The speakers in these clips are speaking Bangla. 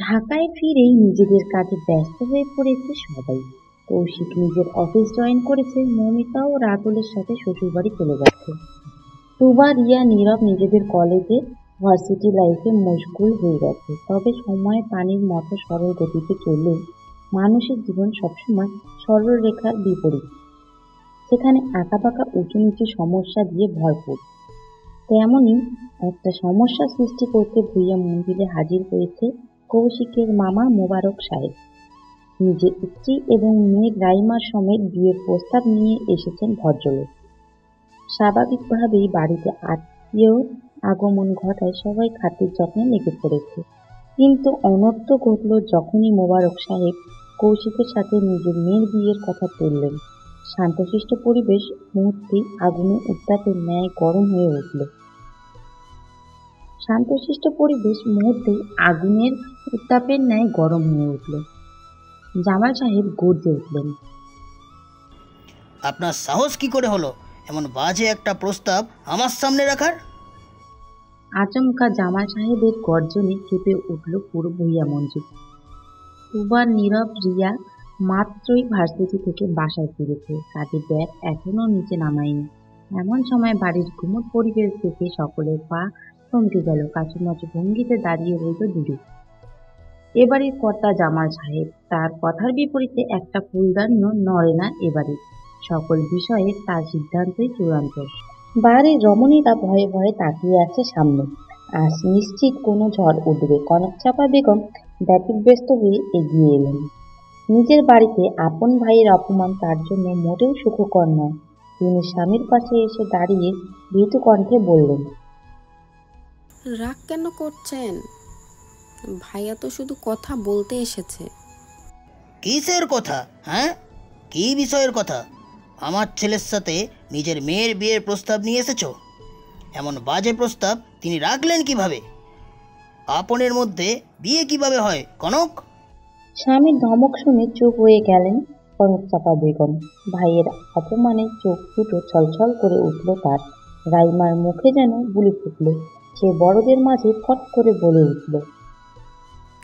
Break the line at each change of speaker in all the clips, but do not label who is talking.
ঢাকায় ফিরেই নিজেদের কাজে ব্যস্ত হয়ে পড়েছে সবাই। কৌশিক নিজের অফিস জয়েন করেছে, মৌমিতাও রাতুলের সাথে শ্বশুরবাড়ি চলে যাচ্ছে। তুবা, রিয়া, নীরব নিজেদের কলেজে, ভার্সিটি লাইফে মশগুল হয়ে গেছে। তবে সময় পানির মতো সরল গতিতে চললেও মানুষের জীবন সবসময় সরল রেখার বিপরীত, সেখানে আঁকাবাঁকা উঁচু নিচু সমস্যা দিয়ে ভরপুর। তেমনই একটা সমস্যা সৃষ্টি করতে ভূঁইয়া মন্দিরে হাজির হয়েছে কৌশিকের মামা মোবারক সাহেব। নিজের স্ত্রী এবং মেয়ে রাইমার সমেত বিয়ের প্রস্তাব নিয়ে এসেছেন ভদ্রলোক। স্বাভাবিকভাবেই বাড়িতে আত্মীয় আগমন ঘটায় সবাই খাতির যত্নে লেগে পড়েছে। কিন্তু অনর্থ ঘটল যখনই মোবারক সাহেব কৌশিকের সাথে নিজের মেয়ের বিয়ের কথা তুললেন। শান্তশিষ্ট পরিবেশ মুহূর্তেই আগুনের উত্তাপের ন্যায় গরম হয়ে উঠল। শান্তশিষ্ট পরিবেশ মুহূর্তেই আগুনের উত্তাপের ন্যায় গরম হয়ে উঠল। জামাল সাহেব গর্জে উঠলেন,
আপনার সাহস কি করে হলো এমন বাজে একটা প্রস্তাব আমার সামনে রাখার?
আচমকা জামাল সাহেবের গর্জনে কেঁপে উঠল পুরো ভূঁইয়া মঞ্জিল। তুবা, নীরব, রিয়া মাত্রই ভার্সিটি থেকে বাসায় ফিরেছে, কাজের ব্যাগ এখনো নিচে নামায়নি। এমন সময় বাড়ির গুমট পরিবেশ দেখে সকলের পা থমকে গেল। কাচুমাচু ভঙ্গিতে দাঁড়িয়ে রইল দুজু। এবাড়ির কর্তা জামাল সাহেব, তার কথার বিপরীতে একটা ফুলদানিও নড়ে না এবারে। সকল বিষয়ে তার সিদ্ধান্তই চূড়ান্ত। বাড়ির রমণীরা ভয়ে ভয়ে তাকিয়ে আছে সামনে। আজ নিশ্চিত কোনো ঝড় উঠবে। কনকচাপা বেগম ব্যতিব্যস্ত হয়ে এগিয়ে এলেন। নিজের বাড়িতে আপন ভাইয়ের অপমান তার জন্য মোটেও সুখকর নয়। তিনি স্বামীর পাশে এসে দাঁড়িয়ে ভীতু কণ্ঠে বললেন,
রাগ কেন করছেন? ভাইয়া তো শুধু কথা বলতে এসেছে।
কিসের কথা? হ্যাঁ, কি বিষয়ের কথা? আমার ছেলের সাথে নিজের মেয়ের বিয়ের প্রস্তাব নিয়ে এসেছো। এমন বাজে প্রস্তাব তিনি রাখলেন কিভাবে? আপনের মধ্যে বিয়ে কিভাবে হয় কনক?
স্বামীর ধমক শুনে চুপ হয়ে গেলেন কনকচাপা বেগম। ভাইয়ের অপমানে চোখ দুটো ছলছল করে উঠল তার। রাইমার মুখে যেন বুলি ফুটল। সে বড়দের মাঝে ফট করে বলে উঠল,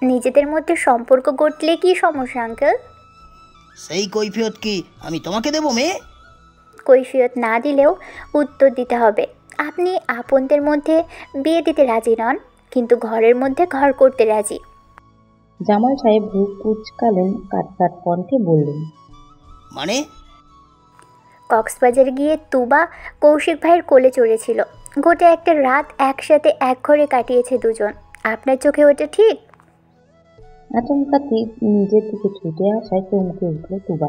নিজেদের মধ্যে সম্পর্ক গড়লে কি সমস্যা আঙ্কেল?
সেই কৈফিয়ত কি আমি তোমাকে দেবো মেয়ে?
কৈফিয়ত না দিলেও উত্তর দিতে হবে। আপনি আপনদের মধ্যে বিয়ে দিতে রাজি নন, কিন্তু ঘরের মধ্যে ঘর করতে রাজি।
জামাল সাহেব ভ্রু কুঁচকালেন, কাটকাট কণ্ঠে বললেন,
মানে?
কক্সবাজার গিয়ে তুবা কৌশিক ভাইয়ের কোলে চড়েছিল। গোটা একটা রাত একসাথে এক ঘরে কাটিয়েছে দুজন। আপনার চোখে ওটা ঠিক?
আচমকা নিজের দিকে ছুটে আসায় চমকে উঠল তুবা।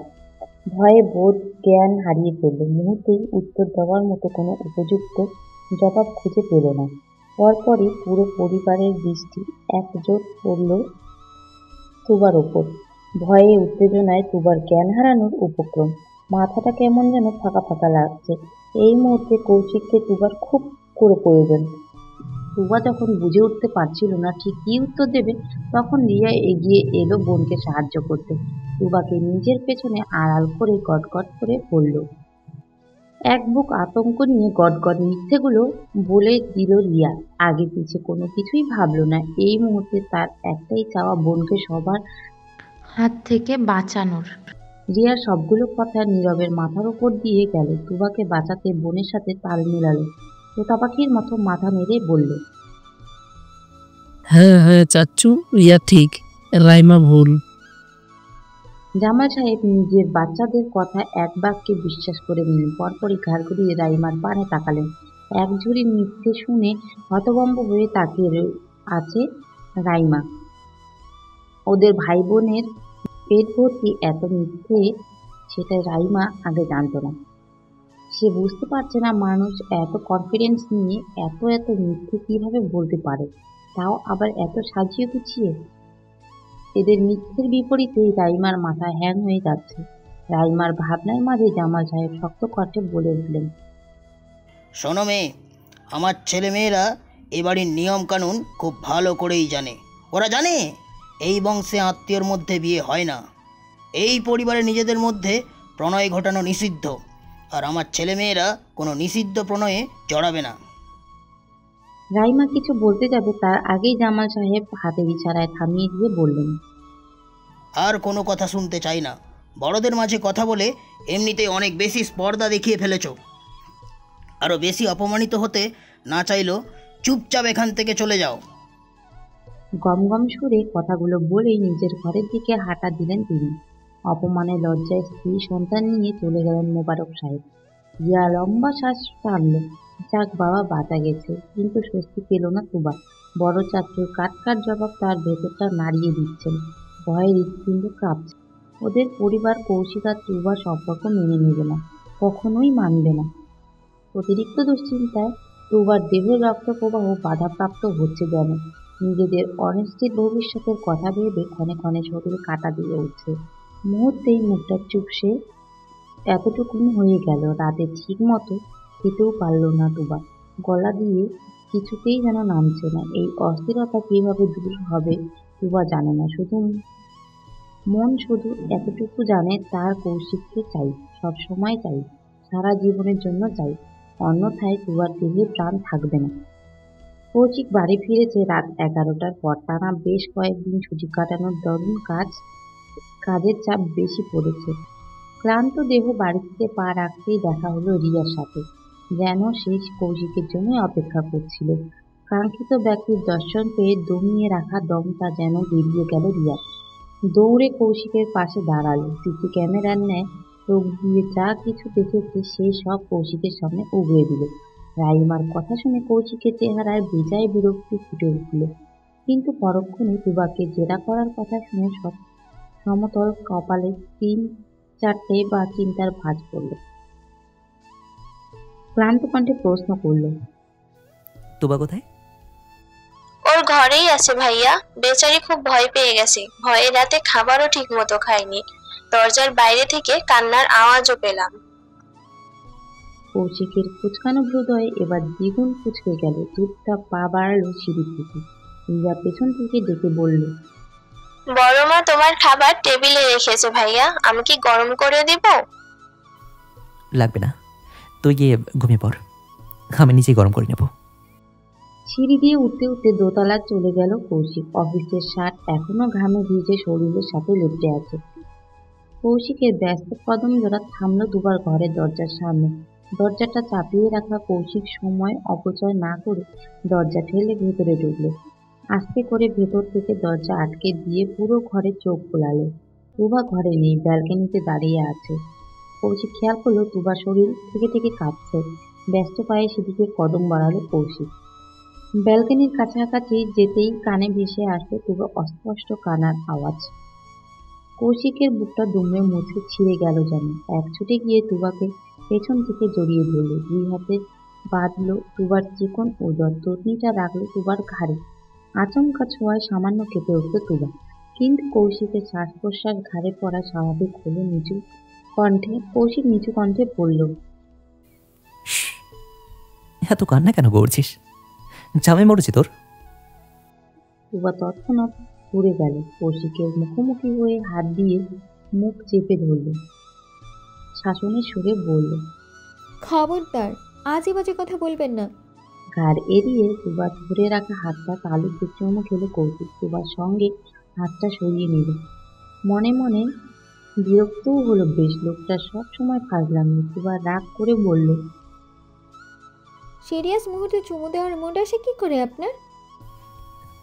ভয়ে বোধ জ্ঞান হারিয়ে ফেলল। মুহূর্তেই উত্তর দেওয়ার মতো কোনো উপযুক্ত জবাব খুঁজে পেল না। পরপরই পুরো পরিবারের দৃষ্টি একজোট পড়ল তুবার ওপর। ভয়ে উত্তেজনায় তুবার জ্ঞান হারানোর উপক্রম। মাথাটা কেমন যেন ফাঁকা ফাঁকা লাগছে। এই মুহূর্তে কৌশিককে তুবার খুব করে প্রয়োজন। তুবা যখন বুঝে উঠতে পারছিল না ঠিক কী উত্তর দেবে, তখন রিয়া এগিয়ে এলো বোনকে সাহায্য করতে। তুবাকে নিজের পেছনে আড়াল করে গটগট করে বলল, এক বুক আতঙ্ক নিয়ে গটগট মিথ্যেগুলো বলে দিল রিয়া। আগে পিছে কোনো কিছুই ভাবলো না। এই মুহূর্তে তার একটাই চাওয়া, বোনকে সবার
হাত থেকে বাঁচানোর।
রিয়ার সবগুলো কথা নীরবের মাথার উপর দিয়ে গেল। তুবাকে বাঁচাতে বোনের সাথে তাল মেলালো। তোতা পাখির মতো মাথা নেড়ে বলল,
হ্যাঁ হ্যাঁ চাচ্চু, রিয়া ঠিক, রাইমা ভুল।
জামাল সাহেব নিজের বাচ্চাদের কথা এক বাক্যে বিশ্বাস করে নিলেন। পরপরই ঘাড় ঘুরিয়ে রাইমার পানে তাকালেন। এক ঝুড়ি মিথ্যে শুনে হতভম্ব হয়ে তাকিয়ে আছে রাইমা। ওদের ভাই বোনের পেট ভর্তি এত মিথ্যে, সেটা রাইমা আগে জানত না। সে বুঝতে পারছে না মানুষ এত কনফিডেন্স নিয়ে এত এত মিথ্যে কিভাবে বলতে পারে, তাও আবার এত সাজিয়ে গুছিয়ে। এদের মিথ্যের বিপরীতে রাইমার মাথা হ্যাং হয়ে যাচ্ছে। রাইমার ভাবনার মাঝে জামাল সাহেব শক্ত কণ্ঠে বলে উঠলেন,
শোনো মেয়ে, আমার ছেলে মেয়েরা এ বাড়ির নিয়ম কানুন খুব ভালো করেই জানে। ওরা জানে এই বংশে আত্মীয়র মধ্যে বিয়ে হয় না। এই পরিবারে নিজেদের মধ্যে প্রণয় ঘটানো নিষিদ্ধ, আর আমার ছেলে মেয়েরা কোনো নিষিদ্ধ প্রণয়ে জড়াবে না।
রাইমা কিছু বলতে যাবে তার আগেই জামাল সাহেব হাতের ইশারায় থামিয়ে দিয়ে বললেন,
আর কোনো কথা শুনতে চাই না। বড়দের মাঝে কথা বলে এমনিতেই অনেক বেশি স্পর্ধা দেখিয়ে ফেলেছ। আরও বেশি অপমানিত হতে না চাইলেও চুপচাপ এখান থেকে চলে যাও।
গমগম সুরে কথাগুলো বলেই নিজের ঘরের দিকে হাঁটা দিলেন তিনি। অপমানে লজ্জায় স্ত্রী সন্তান নিয়ে চলে গেলেন মোবারক সাহেব। রিয়া লম্বা শ্বাস টানল। যাক বাবা, বাঁচা গেছে। কিন্তু স্বস্তি পেল না তুবা। বড় চাচুর কাট জবাব তার ভেতরটা নাড়িয়ে দিচ্ছেন। ভয়ে হৃৎপিণ্ড কাঁপছে। ওদের পরিবার কৌশিক আর তুবা সম্পর্ক মেনে নেবে না, কখনোই মানবে না। অতিরিক্ত দুশ্চিন্তায় তুবার দেহের রক্ত প্রবাহ বাধাপ্রাপ্ত হচ্ছে যেন। নিজেদের অনিশ্চিত ভবিষ্যতের কথা ভেবে ক্ষণে ক্ষণে শরীর কাটা দিয়ে উঠছে। মুহূর্তেই মুখটা চুপসে এতটুকুনি হয়ে গেল। রাতে ঠিক মতো খেতেও পারল না তুবা। গলা দিয়ে কিছুতেই যেন নামছে না। এই অস্থিরতা কিভাবে দূর হবে তুবা জানে না। মন শুধু এতটুকু জানে, তার কৌশিককে চাই, সব সময় চাই, সারা জীবনের জন্য চাই। অন্যথায় তুবার দেহে প্রাণ থাকবে না। কৌশিক বাড়ি ফিরেছে রাত 11টার পর। টানা বেশ কয়েকদিন ছুটি কাটানোর দরুন কাজের চাপ বেশি পড়েছে। ক্লান্ত দেহ বাড়িতে পা রাখতেই দেখা হলো রিয়ার সাথে। যেন সেই কৌশিকের জন্যই অপেক্ষা করছিল। কাঙ্ক্ষিত ব্যক্তির দর্শন পেয়ে দমিয়ে রাখা দমটা যেন বেরিয়ে গেল রিয়ার। দৌড়ে কৌশিকের পাশে দাঁড়ালো। সিসি ক্যামেরার ন্যায় চোখ দিয়ে যা কিছু দেখেছে সেই সব কৌশিকের সামনে উগড়ে দিল। রাইমার কথা শুনে কৌশিকের চেহারায় বেজায় বিরক্তি ফুটে উঠল। কিন্তু পরক্ষণে তুবাকে জেরা করার কথা শুনে সব সমতল কপালে 3-4টে বা চিন্তার ভাঁজ পড়ল। ক্লান্ত কণ্ঠে প্রশ্ন করল,
তুবা কোথায়?
ওর ঘরেই আছে ভাইয়া। বেচারি খুব ভয় পেয়ে গেছে। ভয়ে রাতে খাবারও ঠিক মতো খায়নি। দরজার বাইরে থেকে কান্নার আওয়াজও পেলাম।
কৌশিকের কুচকানো হৃদয়ে এবার দ্বিগুণ কুচকে গেল। চুপটা পা বাড়ালো সিঁড়ির দিকে। রিয়া পেছন থেকে ডেকে বলল,
বড় মা তোমার খাবার টেবিলে রেখেছে ভাইয়া, আমি কি গরম করে দিব?
লাগবে না, তুই গিয়ে ঘুমিয়ে পড়, আমি নিজেই গরম করে নেব।
সিঁড়ি দিয়ে উঠতে উঠতে দোতলা চলে গেল কৌশিক। অফিসের শার্ট এখনো ঘামে ভিজে শরীরের সাথে লেপটে আছে। কৌশিকের ব্যস্ত কদম জোড়া থামল দুবার ঘরের দরজার সামনে। দরজাটা চাপিয়ে রাখা কৌশিক সময় অপচয় না করে দরজা ঠেলে ভেতরে ঢুকল। আস্তে করে ভেতর থেকে দরজা আটকে দিয়ে পুরো ঘরে চোখ বোলালো। তুবা ঘরে নেই, ব্যালকনিতে দাঁড়িয়ে আছে। কৌশিক খেয়াল করলো তুবা শরীর থেকে থেকে কাঁপছে। ব্যস্ত পায়ে সেদিকে কদম বাড়ালো কৌশিক। ব্যালকনির কাছাকাছি যেতেই কানে ভেসে আসলো তুবা অস্পষ্ট কান্নার আওয়াজ। কৌশিকের বুকটা দুমড়ে মুচড়ে ছিঁড়ে গেল যেন। এক ছুটে গিয়ে তুবাকে পেছন থেকে জড়িয়ে ধরল। 2 হাতে বাঁধলো তুবার চিকন উদর। তটনিটা রাখলো তুবার ঘাড়ে। আচমকা ছোঁয়ায় সামান্য কেঁপে উঠল তুবা। কিন্তু কৌশিকের শ্বাস প্রশ্বাস ঘাড়ে পড়া স্বাভাবিক হলো। কৌশিক নিচু কণ্ঠে বলল,
এত কান্না কেন করছিস? জামাই মরেছে তোর?
তুবা তৎক্ষণাৎ ঘুরে গেল। কৌশিকের মুখোমুখি হয়ে হাত দিয়ে মুখ চেপে ধরল। শাসনের সুরে বলল,
খবরদার, আজে বাজে কথা বলবেন না।
ঘাড় এড়িয়ে তুবা ধরে রাখা হাতটা তালু চুমু খেলো কৌশিক। তুবার সঙ্গে হাতটা সরিয়ে নিল। মনে মনে বিরক্তও হলো বেশ। লোকটা সব সময় ফাজলামি। তুবা রাগ করে বলল,
সিরিয়াস মুহূর্তে চুমু দেওয়ার মুড আসে কি করে আপনার?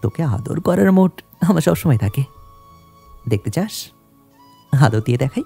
তোকে আদর করার মুড আমার সবসময় থাকে। দেখতে চাস? আদর দিয়ে দেখাই।